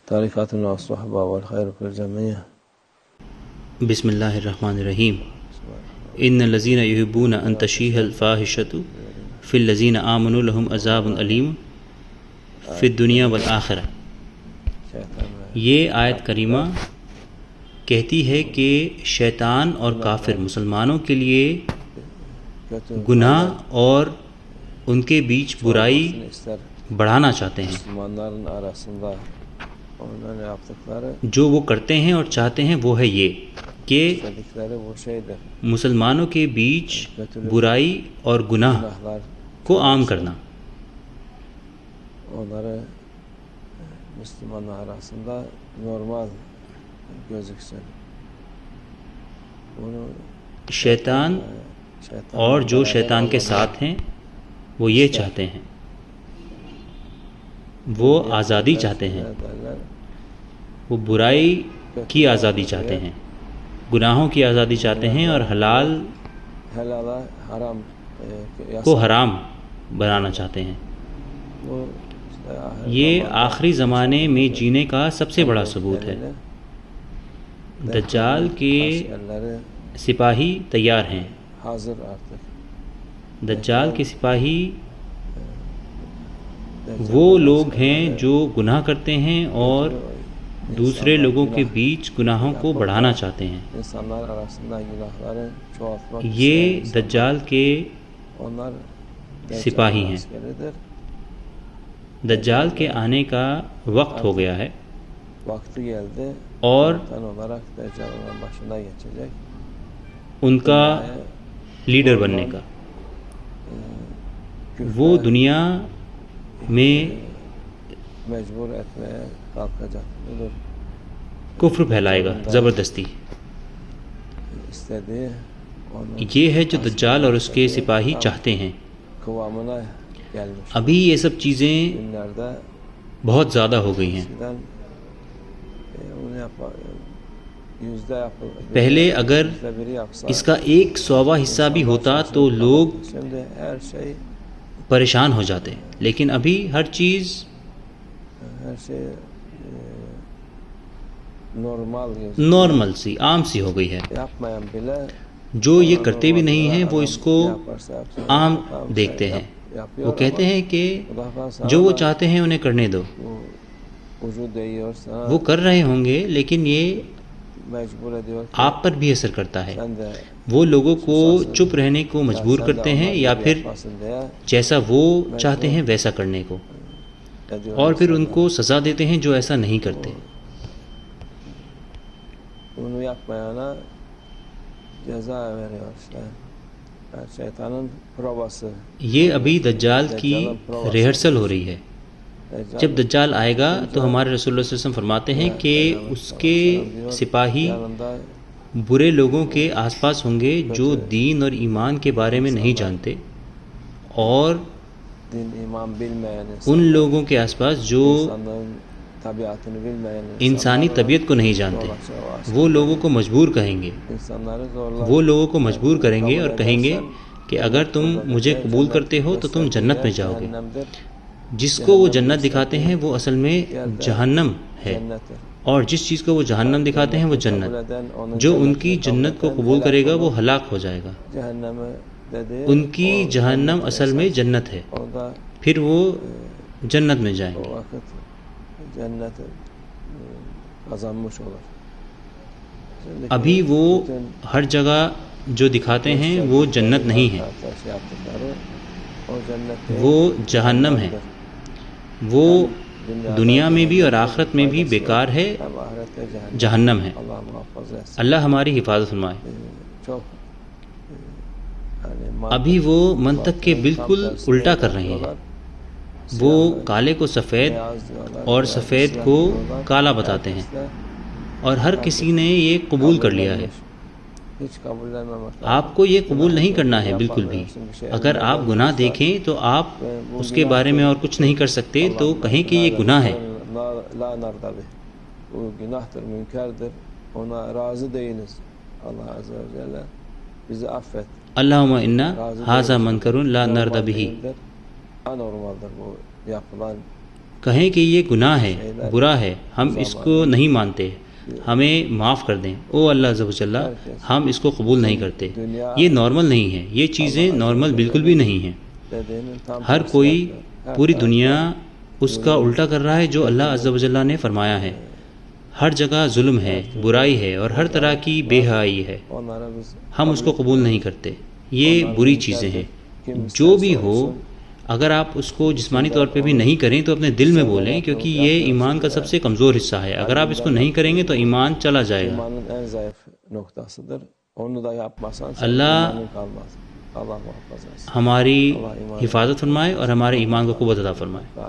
تاریخات الصحبہ والخیر فی الجميع. بسم اللہ الرحمن الرحیم. ان الذین یحبون ان تشیع الفاحشۃ فی الذین آمنوا لهم عذاب علیم فی الدنیا والآخرہ. یہ آیت کریمہ کہتی ہے کہ شیطان اور کافر مسلمانوں کے لیے گناہ اور ان کے بیچ برائی بڑھانا چاہتے ہیں. جو وہ کرتے ہیں اور چاہتے ہیں وہ ہے یہ کہ مسلمانوں کے بیچ برائی اور گناہ کو عام کرنا. شیطان اور جو شیطان کے ساتھ ہیں وہ یہ چاہتے ہیں، وہ آزادی چاہتے ہیں، وہ برائی کی آزادی چاہتے ہیں، گناہوں کی آزادی چاہتے ہیں اور حلال کو حرام بنانا چاہتے ہیں. یہ آخری زمانے میں جینے کا سب سے بڑا ثبوت ہے. دجال کے سپاہی تیار ہیں. دجال کے سپاہی وہ لوگ ہیں جو گناہ کرتے ہیں اور دوسرے لوگوں کے بیچ گناہوں کو بڑھانا چاہتے ہیں. یہ دجال کے سپاہی ہیں. دجال کے آنے کا وقت ہو گیا ہے اور ان کا لیڈر بننے کا. وہ دنیا میں کفر پھیلائے گا زبردستی. یہ ہے جو دجال اور اس کے سپاہی چاہتے ہیں. ابھی یہ سب چیزیں بہت زیادہ ہو گئی ہیں. پہلے اگر اس کا 100واں حصہ بھی ہوتا تو لوگ پریشان ہو جاتے، لیکن ابھی ہر چیز نارمل سی عام سی ہو گئی ہے. جو یہ کرتے بھی نہیں ہیں وہ اس کو عام دیکھتے ہیں. وہ کہتے ہیں کہ جو وہ چاہتے ہیں انہیں کرنے دو. وہ کر رہے ہوں گے لیکن یہ آپ پر بھی اثر کرتا ہے. وہ لوگوں کو چپ رہنے کو مجبور کرتے ہیں یا پھر جیسا وہ چاہتے ہیں ویسا کرنے کو، اور پھر ان کو سزا دیتے ہیں جو ایسا نہیں کرتے. یہ ابھی دجال کی ریہرسل ہو رہی ہے. جب دجال آئے گا تو ہمارے رسول اللہ صلی اللہ علیہ وسلم فرماتے ہیں کہ اس کے سپاہی برے لوگوں کے آس پاس ہوں گے جو دین اور ایمان کے بارے میں نہیں جانتے، اور ان لوگوں کے آس پاس جو انسانی طبیعت کو نہیں جانتے. وہ لوگوں کو مجبور کہیں گے، وہ لوگوں کو مجبور کریں گے اور کہیں گے کہ اگر تم مجھے قبول کرتے ہو تو تم جنت میں جاؤ گے. جس کو وہ جنت دکھاتے ہیں وہ اصل میں جہنم ہے، اور جس چیز کو وہ جہنم دکھاتے ہیں وہ جنت. جو ان کی جنت کو قبول کرے گا وہ ہلاک ہو جائے گا. ان کی جہنم اصل میں جنت ہے، پھر وہ جنت میں جائیں گے. ابھی وہ ہر جگہ جو دکھاتے ہیں وہ جنت نہیں ہے، وہ جہنم ہے. وہ دنیا میں بھی اور آخرت میں بھی بیکار ہے، جہنم ہے. اللہ ہماری حفاظت فرمائے. ابھی وہ منطق کے بالکل الٹا کر رہے ہیں. وہ کالے کو سفید اور سفید کو کالا بتاتے ہیں، اور ہر کسی نے یہ قبول کر لیا ہے. آپ کو یہ قبول نہیں کرنا ہے بالکل بھی. اگر آپ گناہ دیکھیں تو آپ اس کے بارے میں اور کچھ نہیں کر سکتے، تو کہیں کہ یہ گناہ ہے. bu günahtır, münkerdir. Ona razı değiliz. Allah Azze ve Celle bizi affet. Allahümme inna haza mankarun la narda bihi. Anormaldir bu yapılan. کہیں کہ یہ گناہ ہے، برا ہے، ہم اس کو نہیں مانتے، ہمیں معاف کر دیں۔ او اللہ عز و جل، ہم اس کو قبول نہیں کرتے، یہ نارمل نہیں ہے، یہ چیزیں نارمل بالکل بھی نہیں ہیں۔ ہر کوئی پوری دنیا اس کا الٹا کر رہا ہے جو اللہ عز و جل نے فرمایا ہے۔ ہر جگہ ظلم ہے، برائی ہے اور ہر طرح کی بے حیائی ہے، ہم اس کو قبول نہیں کرتے، یہ بری چیزیں ہیں۔ جو بھی ہو، اگر آپ اس کو جسمانی طور پہ بھی نہیں کریں تو اپنے دل میں بولیں، کیونکہ یہ ایمان کا سب سے کمزور حصہ ہے۔ اگر آپ اس کو نہیں کریں گے تو ایمان چلا جائے گا۔ اللہ ہماری حفاظت فرمائے اور ہمارے ایمان کو قوت عطا فرمائے۔